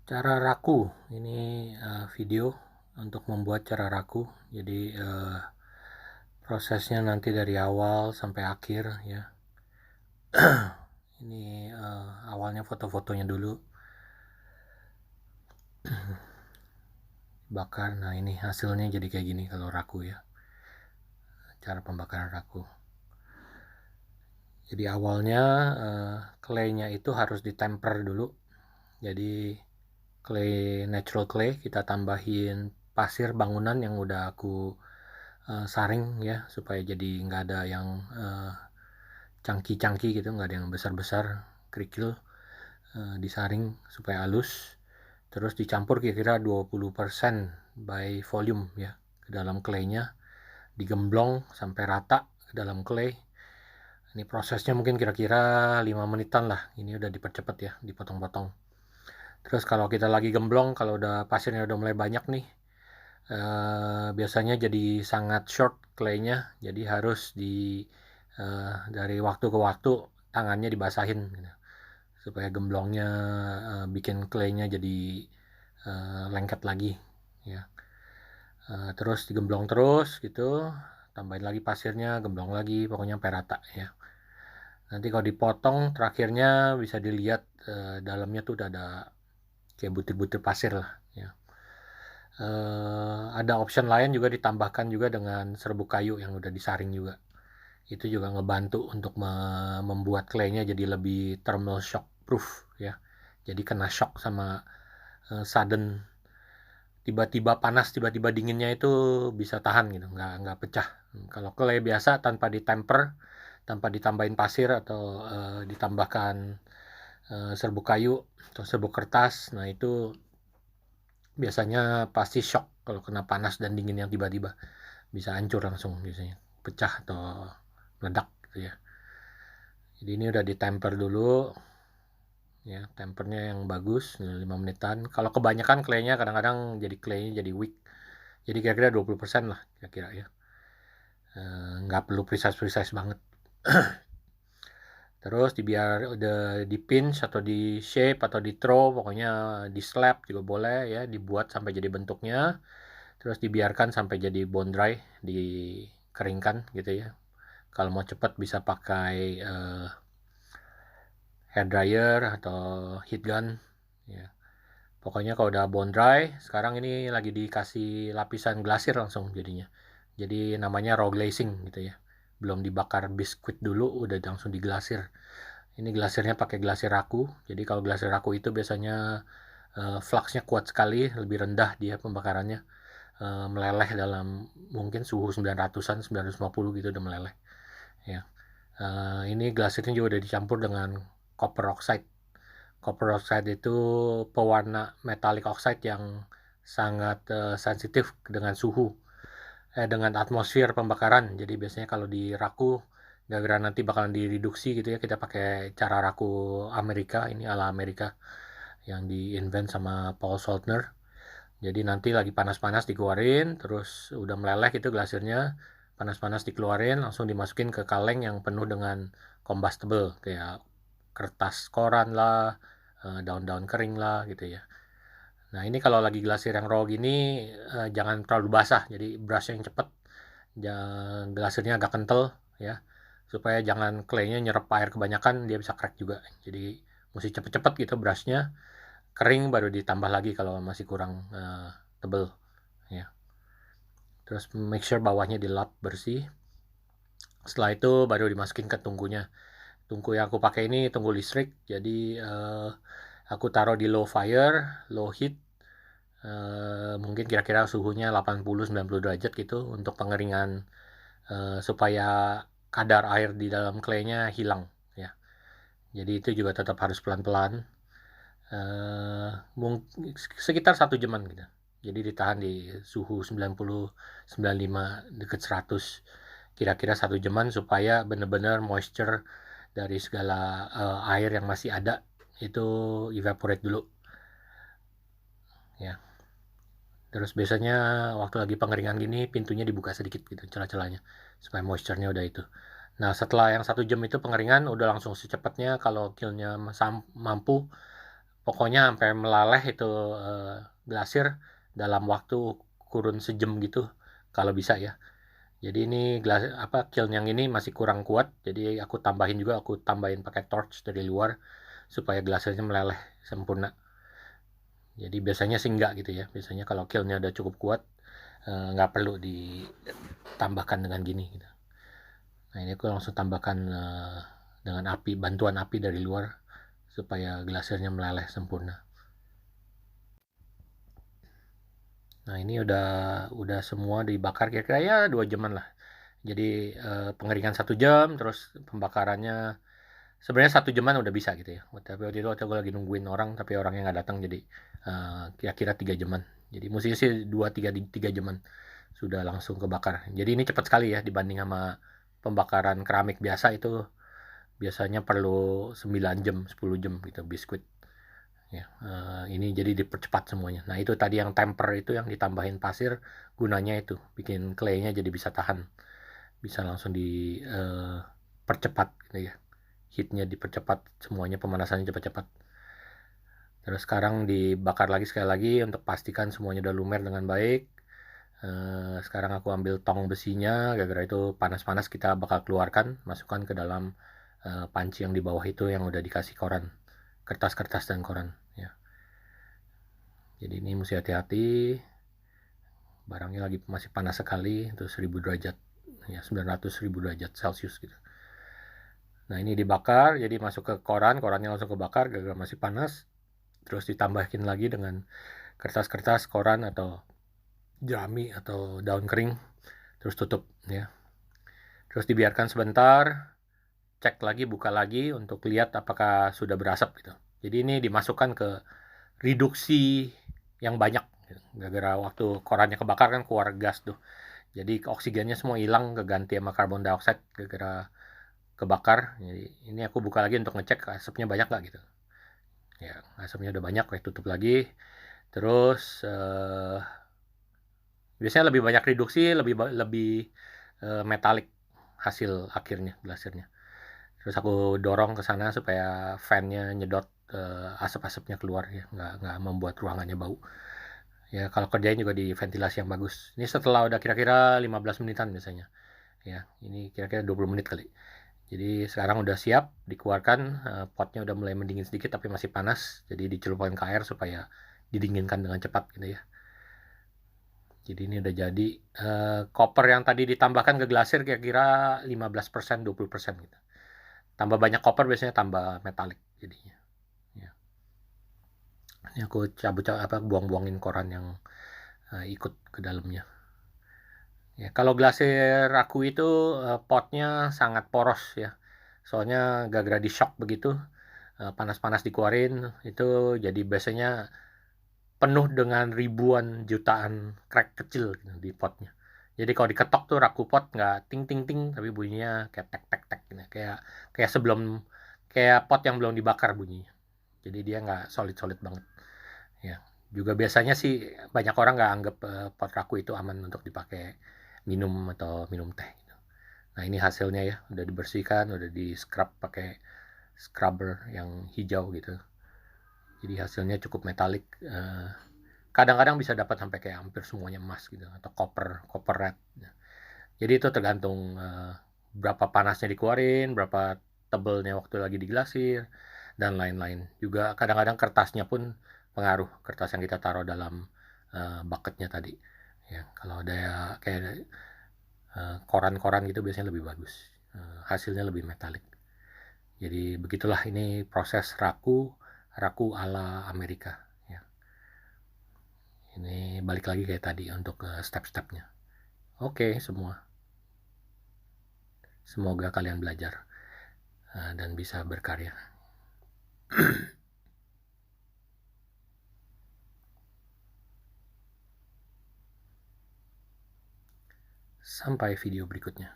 Cara raku, ini video untuk membuat cara raku. Jadi prosesnya nanti dari awal sampai akhir ya. Ini awalnya foto-fotonya dulu, bakar. Nah ini hasilnya jadi kayak gini kalau raku ya. Cara pembakaran raku. Jadi awalnya claynya itu harus ditemper dulu. Jadi natural clay, kita tambahin pasir bangunan yang udah aku saring ya, supaya jadi nggak ada yang cangki-cangki gitu, nggak ada yang besar-besar kerikil. Disaring supaya halus, terus dicampur kira-kira 20% by volume ya ke dalam claynya, digemblong sampai rata ke dalam clay. Ini prosesnya mungkin kira-kira 5 menitan lah. Ini udah dipercepat ya, dipotong-potong. Terus kalau kita lagi gemblong, kalau udah pasirnya udah mulai banyak nih, biasanya jadi sangat short claynya, jadi harus dari waktu ke waktu tangannya dibasahin gitu, supaya gemblongnya bikin claynya jadi lengket lagi ya. Terus digemblong terus gitu, tambahin lagi pasirnya, gemblong lagi, pokoknya sampai rata ya. Nanti kalau dipotong terakhirnya bisa dilihat dalamnya tuh udah ada kayak butir-butir pasir lah ya. Ada option lain juga, ditambahkan juga dengan serbuk kayu yang udah disaring juga. Itu juga ngebantu untuk membuat claynya jadi lebih thermal shock proof ya. Jadi kena shock sama sudden, tiba-tiba panas tiba-tiba dinginnya itu bisa tahan gitu, nggak pecah. Kalau clay biasa tanpa ditemper, tanpa ditambahin pasir atau ditambahkan serbuk kayu atau serbuk kertas, nah itu biasanya pasti shock kalau kena panas dan dingin yang tiba-tiba, bisa hancur langsung biasanya, pecah atau meledak gitu ya. Jadi ini udah ditemper dulu ya, tempernya yang bagus 5 menitan. Kalau kebanyakan claynya kadang-kadang jadi claynya jadi weak, jadi kira-kira 20% lah kira-kira ya. Nggak perlu precise banget. Terus biar udah di pinch atau di shape atau di throw, pokoknya di slap juga boleh ya, dibuat sampai jadi bentuknya. Terus dibiarkan sampai jadi bone dry, dikeringkan gitu ya. Kalau mau cepat bisa pakai hair dryer atau heat gun ya. Pokoknya kalau udah bone dry, sekarang ini lagi dikasih lapisan glasir langsung jadinya. Jadi namanya raw glazing gitu ya. Belum dibakar biskuit dulu, udah langsung diglasir. Ini glasirnya pakai glasir raku. Jadi kalau glasir raku itu biasanya fluxnya kuat sekali, lebih rendah dia pembakarannya. Meleleh dalam mungkin suhu 900-an, 950 gitu udah meleleh. Ya. Ini glasirnya juga udah dicampur dengan copper oxide. Copper oxide itu pewarna metallic oxide yang sangat sensitif dengan suhu, dengan atmosfer pembakaran. Jadi biasanya kalau di raku, gara-gara nanti bakalan direduksi gitu ya, kita pakai cara raku Amerika, ini ala Amerika yang di-invent sama Paul Saltner. Jadi nanti lagi panas-panas dikeluarin, terus udah meleleh itu glasirnya, panas-panas dikeluarin, langsung dimasukin ke kaleng yang penuh dengan combustible, kayak kertas koran lah, daun-daun kering lah gitu ya. Nah ini kalau lagi glasir yang raw gini, jangan terlalu basah, jadi brush yang cepet, glasirnya agak kental ya, supaya jangan claynya nyerap air kebanyakan, dia bisa crack juga. Jadi mesti cepet-cepet gitu brushnya, kering baru ditambah lagi kalau masih kurang tebel ya. Terus make sure bawahnya dilap bersih. Setelah itu baru dimasukin ke tungkunya. Tungku yang aku pakai ini tungku listrik, jadi aku taruh di low fire, low heat, mungkin kira-kira suhunya 80-90 derajat gitu untuk pengeringan, supaya kadar air di dalam claynya hilang ya. Jadi itu juga tetap harus pelan-pelan, sekitar 1 jaman gitu. Jadi ditahan di suhu 90-95 deket 100 kira-kira 1 jaman, supaya benar-benar moisture dari segala air yang masih ada itu evaporate dulu ya. Terus biasanya waktu lagi pengeringan gini pintunya dibuka sedikit gitu, celah-celahnya, supaya moisture-nya udah itu. Nah setelah yang 1 jam itu pengeringan, udah langsung secepatnya kalau kilnnya mampu, pokoknya sampai melaleh itu glasir dalam waktu kurun sejam gitu kalau bisa ya. Jadi ini kiln yang ini masih kurang kuat, jadi aku tambahin pakai torch dari luar supaya glasirnya meleleh sempurna. Jadi biasanya sih enggak gitu ya. Biasanya kalau kilnnya udah cukup kuat, nggak perlu ditambahkan dengan gini gitu. Nah ini aku langsung tambahkan dengan bantuan api dari luar supaya glasirnya meleleh sempurna. Nah ini udah semua dibakar kira-kira ya 2 jaman lah. Jadi pengeringan 1 jam, terus pembakarannya sebenarnya 1 jaman udah bisa gitu ya. Tapi waktu itu aku lagi nungguin orang, tapi orangnya nggak datang, jadi kira-kira 3 jaman. Jadi mestinya sih 3 jaman sudah langsung kebakar. Jadi ini cepat sekali ya dibanding sama pembakaran keramik biasa, itu biasanya perlu 9 jam, 10 jam gitu biskuit. Ya, ini jadi dipercepat semuanya. Nah itu tadi yang temper itu yang ditambahin pasir, gunanya itu bikin claynya jadi bisa tahan, bisa langsung dipercepat gitu ya, heatnya dipercepat, semuanya pemanasannya cepat-cepat. Terus sekarang dibakar lagi sekali lagi untuk pastikan semuanya udah lumer dengan baik. Sekarang aku ambil tong besinya, gara-gara itu panas-panas kita bakal keluarkan, masukkan ke dalam panci yang di bawah itu yang udah dikasih koran, kertas-kertas dan koran ya. Jadi ini mesti hati-hati, barangnya lagi masih panas sekali, itu 1000 derajat ya, 900.000 derajat Celcius gitu. Nah ini dibakar, jadi masuk ke korannya langsung kebakar gara-gara masih panas. Terus ditambahin lagi dengan kertas-kertas, koran atau jerami atau daun kering, terus tutup ya. Terus dibiarkan sebentar, cek lagi, buka lagi untuk lihat apakah sudah berasap gitu. Jadi ini dimasukkan ke reduksi yang banyak, gara-gara waktu korannya kebakar kan keluar gas tuh. Jadi oksigennya semua hilang, keganti sama karbon dioksida gara-gara kebakar. Jadi ini aku buka lagi untuk ngecek asapnya banyak nggak gitu. Ya, asapnya udah banyak, kayak tutup lagi. Terus biasanya lebih banyak reduksi, lebih metalik hasil akhirnya glasirnya. Terus aku dorong ke sana supaya fan-nya nyedot asap-asapnya keluar ya, nggak membuat ruangannya bau. Ya kalau kerjain juga di ventilasi yang bagus. Ini setelah udah kira-kira 15 menitan biasanya. Ya, ini kira-kira 20 menit kali. Jadi sekarang udah siap dikeluarkan, potnya udah mulai mendingin sedikit tapi masih panas. Jadi dicelupkan ke air supaya didinginkan dengan cepat gitu ya. Jadi ini udah jadi. Koper yang tadi ditambahkan ke glasir kira-kira 15%, 20% gitu. Tambah banyak koper biasanya tambah metalik jadinya. Ya. Ini aku buang-buangin koran yang ikut ke dalamnya. Ya, kalau glasir aku itu potnya sangat poros ya. Soalnya gara-gara di shock begitu, panas-panas dikeluarin, itu jadi biasanya penuh dengan ribuan jutaan crack kecil gitu di potnya. Jadi kalau diketok tuh raku pot nggak ting ting ting, tapi bunyinya kayak tek tek tek gitu. Kayak pot yang belum dibakar bunyinya. Jadi dia nggak solid banget. Ya, juga biasanya sih banyak orang nggak anggap pot raku itu aman untuk dipakai minum atau minum teh gitu. Nah ini hasilnya ya, udah dibersihkan, udah di scrub pakai scrubber yang hijau gitu. Jadi hasilnya cukup metalik. Kadang-kadang bisa dapat sampai kayak hampir semuanya emas gitu, atau copper red. Jadi itu tergantung berapa panasnya dikeluarin, berapa tebalnya waktu lagi diglasir, dan lain-lain. Juga kadang-kadang kertasnya pun pengaruh, kertas yang kita taruh dalam bucketnya tadi. Ya, kalau ada kayak koran-koran gitu biasanya lebih bagus, hasilnya lebih metalik. Jadi begitulah ini proses raku ala Amerika. Ya. Ini balik lagi kayak tadi untuk step-stepnya. Oke semua. Semoga kalian belajar dan bisa berkarya. Sampai video berikutnya.